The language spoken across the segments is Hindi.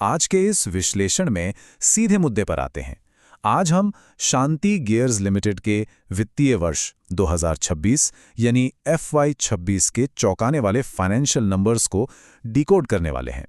आज के इस विश्लेषण में सीधे मुद्दे पर आते हैं। आज हम शांति गियर्स लिमिटेड के वित्तीय वर्ष 2026 यानी FY26 के चौंकाने वाले फाइनेंशियल नंबर्स को डिकोड करने वाले हैं।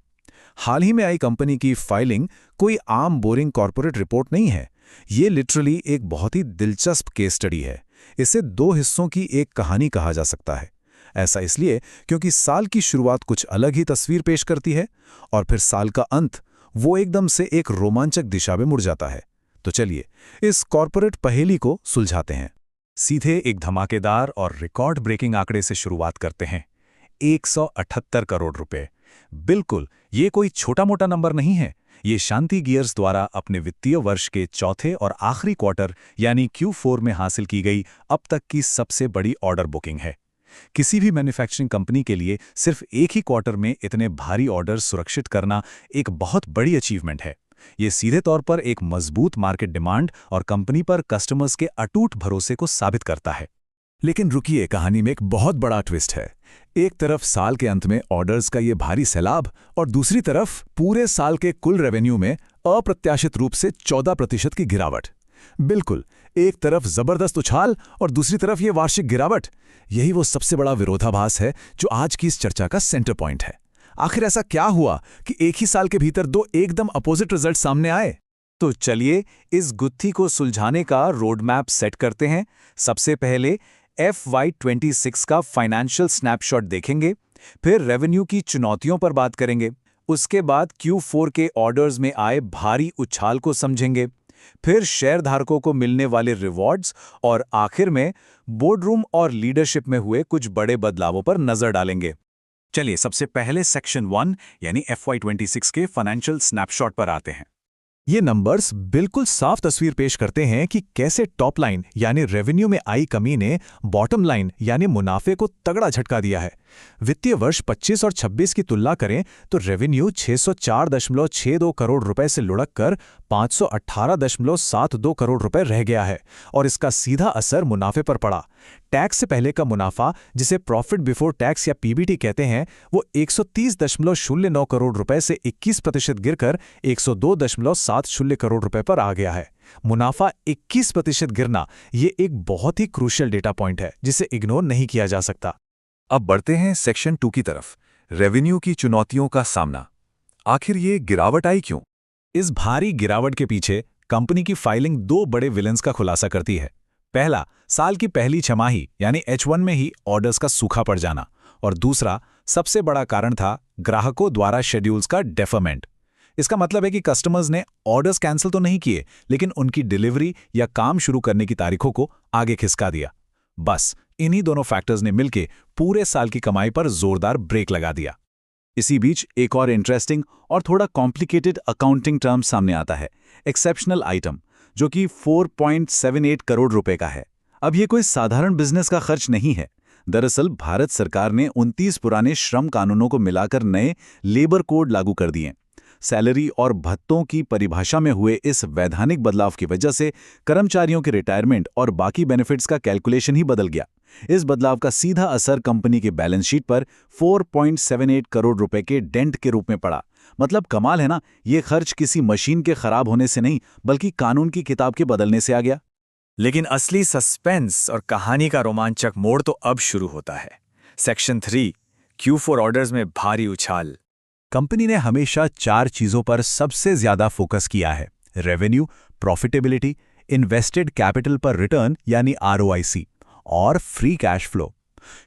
हाल ही में आई कंपनी की फाइलिंग कोई आम बोरिंग कॉर्पोरेट रिपोर्ट नहीं है। ये लिटरली एक बहुत ही दिलचस्प केस स्टडी है। इसे दो हिस्सों की एक कहानी कहा जा सकता है। ऐसा इसलिए क्योंकि साल की शुरुआत कुछ अलग ही तस्वीर पेश करती है और फिर साल का अंत वो एकदम से एक रोमांचक दिशा में मुड़ जाता है। तो चलिए इस कॉर्पोरेट पहेली को सुलझाते हैं। सीधे एक धमाकेदार और रिकॉर्ड ब्रेकिंग आंकड़े से शुरुआत करते हैं। 178 करोड़ रुपए। बिल्कुल, ये कोई छोटा मोटा नंबर नहीं है। ये शांति गियर्स द्वारा अपने वित्तीय वर्ष के चौथे और आखिरी क्वार्टर यानी Q4 में हासिल की गई अब तक की सबसे बड़ी ऑर्डर बुकिंग है। किसी भी मैन्युफैक्चरिंग कंपनी के लिए सिर्फ एक ही क्वार्टर में इतने भारी ऑर्डर सुरक्षित करना एक बहुत बड़ी अचीवमेंट है। ये सीधे तौर पर एक मजबूत मार्केट डिमांड और कंपनी पर कस्टमर्स के अटूट भरोसे को साबित करता है। लेकिन रुकिए, कहानी में एक बहुत बड़ा ट्विस्ट है। एक तरफ साल के अंत में ऑर्डर्स का ये भारी सैलाब और दूसरी तरफ पूरे साल के कुल रेवेन्यू में अप्रत्याशित रूप से 14% की गिरावट। बिल्कुल, एक तरफ जबरदस्त उछाल और दूसरी तरफ ये वार्षिक गिरावट। यही वो सबसे बड़ा विरोधाभास है जो आज की इस चर्चा का सेंटर पॉइंट है। आखिर ऐसा क्या हुआ कि एक ही साल के भीतर दो एकदम अपोजिट रिजल्ट सामने आए? तो चलिए इस गुत्थी को सुलझाने का रोड मैप सेट करते हैं। सबसे पहले FY26 का फाइनेंशियल स्नैपशॉट देखेंगे, फिर रेवेन्यू की चुनौतियों पर बात करेंगे, उसके बाद Q4 के ऑर्डर्स में आए भारी उछाल को समझेंगे, फिर शेयरधारकों को मिलने वाले रिवॉर्ड्स और आखिर में बोर्डरूम और लीडरशिप में हुए कुछ बड़े बदलावों पर नजर डालेंगे। चलिए सबसे पहले सेक्शन 1 यानी FY26 के फाइनेंशियल स्नैपशॉट पर आते हैं। ये नंबर्स बिल्कुल साफ तस्वीर पेश करते हैं कि कैसे टॉप लाइन यानी रेवेन्यू में आई कमी ने बॉटम लाइन यानी मुनाफे को तगड़ा झटका दिया है। वित्तीय वर्ष 25 और 26 की तुलना करें तो रेवेन्यू 604.62 करोड़ रुपए से लुढ़क कर 518.72 करोड़ रुपए रह गया है और इसका सीधा असर मुनाफे पर पड़ा। टैक्स से पहले का मुनाफा, जिसे प्रॉफिट बिफोर टैक्स या PBT कहते हैं, वो 130.09 करोड़ रुपए से 21% गिरकर 102.70 करोड़ रुपए पर आ गया है। मुनाफा 21% गिरना ये एक बहुत ही क्रूशियल डेटा पॉइंट है जिसे इग्नोर नहीं किया जा सकता। अब बढ़ते हैं सेक्शन 2 की तरफ, रेवेन्यू की चुनौतियों का सामना। आखिर ये गिरावट आई क्यों? इस भारी गिरावट के पीछे कंपनी की फाइलिंग दो बड़े विलेंस का खुलासा करती है। पहला, साल की पहली छमाही यानी H1 में ही ऑर्डर्स का सूखा पड़ जाना, और दूसरा सबसे बड़ा कारण था ग्राहकों द्वारा शेड्यूल्स का डेफरमेंट। इसका मतलब है कि कस्टमर्स ने ऑर्डर्स कैंसिल तो नहीं किए, लेकिन उनकी डिलीवरी या काम शुरू करने की तारीखों को आगे खिसका दिया। बस इन्हीं दोनों फैक्टर्स ने मिलकर पूरे साल की कमाई पर जोरदार ब्रेक लगा दिया। इसी बीच एक और इंटरेस्टिंग और थोड़ा कॉम्प्लिकेटेड अकाउंटिंग टर्म सामने आता है, एक्सेप्शनल आइटम, जो कि 4.78 करोड़ रुपए का है। अब ये कोई साधारण बिजनेस का खर्च नहीं है। दरअसल भारत सरकार ने 29 पुराने श्रम कानूनों को मिलाकर नए लेबर कोड लागू कर दिए। सैलरी और भत्तों की परिभाषा में हुए इस वैधानिक बदलाव की वजह से कर्मचारियों के रिटायरमेंट और बाकी बेनिफिट्स का कैलकुलेशन ही बदल गया। इस बदलाव का सीधा असर कंपनी के बैलेंस शीट पर 4.78 करोड़ रुपए के डेंट के रूप में पड़ा। मतलब कमाल है ना, ये खर्च किसी मशीन के खराब होने से नहीं बल्कि कानून की किताब के बदलने से आ गया। लेकिन असली सस्पेंस और कहानी का रोमांचक मोड़ तो अब शुरू होता है। सेक्शन 3, Q4 ऑर्डर्स में भारी उछाल। कंपनी ने हमेशा 4 चीजों पर सबसे ज्यादा फोकस किया है: रेवेन्यू, प्रॉफिटेबिलिटी, इन्वेस्टेड कैपिटल पर रिटर्न यानी ROIC और फ्री कैश फ्लो।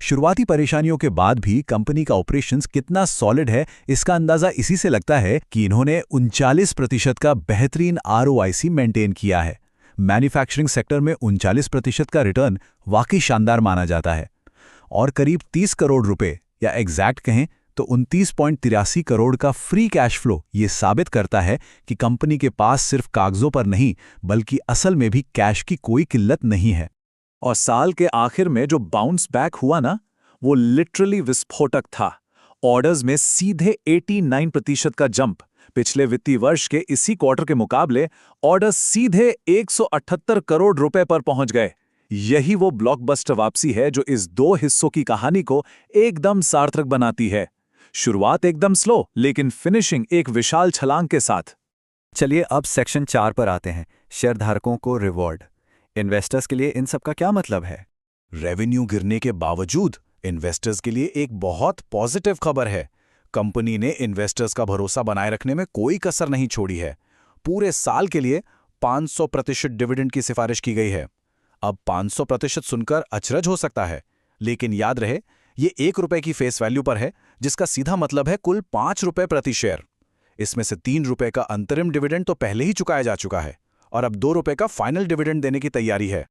शुरुआती परेशानियों के बाद भी कंपनी का ऑपरेशंस कितना सॉलिड है, इसका अंदाजा इसी से लगता है कि इन्होंने 39% का बेहतरीन ROIC मेंटेन किया है। मैन्युफैक्चरिंग सेक्टर में 39% का रिटर्न वाकई शानदार माना जाता है। और करीब 30 करोड़ रुपए या एग्जैक्ट कहें तो 29.83 करोड़ का फ्री कैश फ्लो ये साबित करता है कि कंपनी के पास सिर्फ कागजों पर नहीं बल्कि असल में भी कैश की कोई किल्लत नहीं है। और साल के आखिर में जो बाउंस बैक हुआ ना, वो लिटरली विस्फोटक था। ऑर्डर्स में सीधे 89% का जंप। पिछले वित्तीय वर्ष के इसी क्वार्टर के मुकाबले ऑर्डर सीधे 178 करोड़ रुपए पर पहुंच गए। यही वो ब्लॉकबस्टर वापसी है जो इस दो हिस्सों की कहानी को एकदम सार्थक बनाती है। शुरुआत एकदम स्लो, लेकिन फिनिशिंग एक विशाल छलांग के साथ। चलिए अब सेक्शन 4 पर आते हैं, शेयरधारकों को रिवॉर्ड। इन्वेस्टर्स के लिए इन सब का क्या मतलब है? रेवेन्यू गिरने के बावजूद इन्वेस्टर्स के लिए एक बहुत पॉजिटिव खबर है। कंपनी ने इन्वेस्टर्स का भरोसा बनाए रखने में कोई कसर नहीं छोड़ी है। पूरे साल के लिए 500% डिविडेंड की सिफारिश की गई है। अब 500% सुनकर अचरज हो सकता है, लेकिन याद रहे ये ₹1 की फेस वैल्यू पर है, जिसका सीधा मतलब है कुल ₹5 प्रति शेयर। इसमें से ₹3 का अंतरिम डिविडेंड तो पहले ही चुकाया जा चुका है और अब ₹2 का फाइनल डिविडेंड देने की तैयारी है।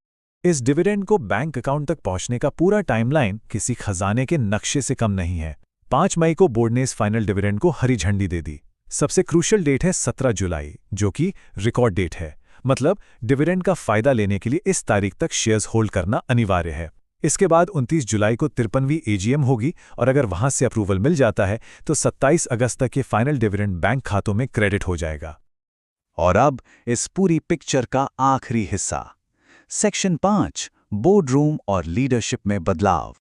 इस डिविडेंड को बैंक अकाउंट तक पहुंचने का पूरा टाइमलाइन किसी खजाने के नक्शे से कम नहीं है। 5 मई को बोर्ड ने इस फाइनल डिविडेंड को हरी झंडी दे दी। सबसे क्रूशियल डेट है 17 जुलाई, जो कि रिकॉर्ड डेट है। मतलब डिविडेंड का फायदा लेने के लिए इस तारीख तक शेयर्स होल्ड करना अनिवार्य है। इसके बाद 29 जुलाई को 53वीं एजीएम होगी और अगर वहां से अप्रूवल मिल जाता है तो 27 अगस्त तक ये फाइनल डिविडेंड बैंक खातों में क्रेडिट हो जाएगा। और अब इस पूरी पिक्चर का आखिरी हिस्सा, सेक्शन 5, बोर्ड रूम और लीडरशिप में बदलाव।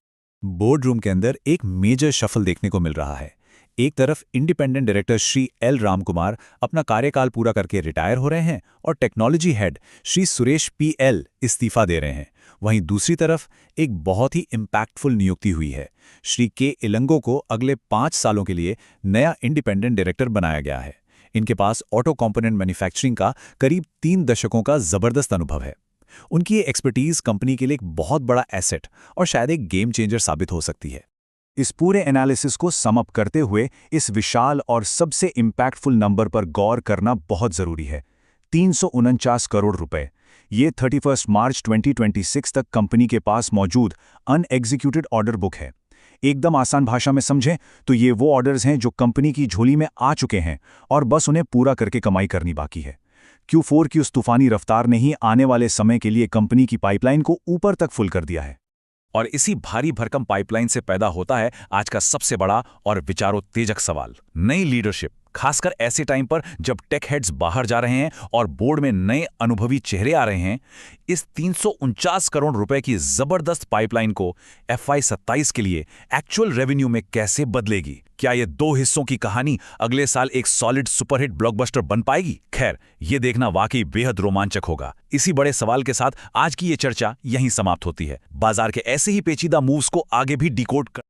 बोर्ड रूम के अंदर एक मेजर शफल देखने को मिल रहा है। एक तरफ independent director Shri L Ramkumar अपना कार्यकाल पूरा करके रिटायर हो रहे हैं और technology head Shri Suresh PL इस्तीफा दे रहे हैं। वहीं दूसरी तरफ एक बहुत ही इम्पैक्टफुल नियुक्ति हुई है। श्री के इलंगो को अगले 5 सालों के लिए नया इंडिपेंडेंट डायरेक्टर बनाया गया है। इनके पास ऑटो कॉम्पोनेंट मैन्युफैक्चरिंग का करीब 3 दशकों का जबरदस्त अनुभव है। उनकी ये एक्सपर्टीज कंपनी के लिए एक बहुत बड़ा एसेट और शायद एक गेम चेंजर साबित हो सकती है। इस पूरे एनालिसिस को समअप करते हुए इस विशाल और सबसे इम्पैक्टफुल नंबर पर गौर करना बहुत जरूरी है। 349 करोड़ रुपए। ये 31 मार्च 2026 तक कंपनी के पास मौजूद अनएग्जीक्यूटेड ऑर्डर बुक है। एकदम आसान भाषा में समझें तो ये वो ऑर्डर्स हैं जो कंपनी की झोली में आ चुके हैं और बस उन्हें पूरा करके कमाई करनी बाकी है। Q4 की उस तूफानी रफ्तार ने ही आने वाले समय के लिए कंपनी की पाइपलाइन को ऊपर तक फुल कर दिया है। और इसी भारी भरकम पाइपलाइन से पैदा होता है आज का सबसे बड़ा और विचारोत्तेजक सवाल, नई लीडरशिप। खासकर ऐसे टाइम पर जब टेक हेड्स बाहर जा रहे हैं और बोर्ड में नए अनुभवी चेहरे आ रहे हैं, इस 349 करोड़ रुपए की जबरदस्त पाइपलाइन को FY27 के लिए एक्चुअल रेवेन्यू में कैसे बदलेगी? क्या ये 2 हिस्सों की कहानी अगले साल एक सॉलिड सुपरहिट ब्लॉकबस्टर बन पाएगी? खैर, ये देखना वाकई बेहद रोमांचक होगा। इसी बड़े सवाल के साथ आज की ये चर्चा यहीं समाप्त होती है। बाजार के ऐसे ही पेचीदा मूव्स को आगे भी डिकोड कर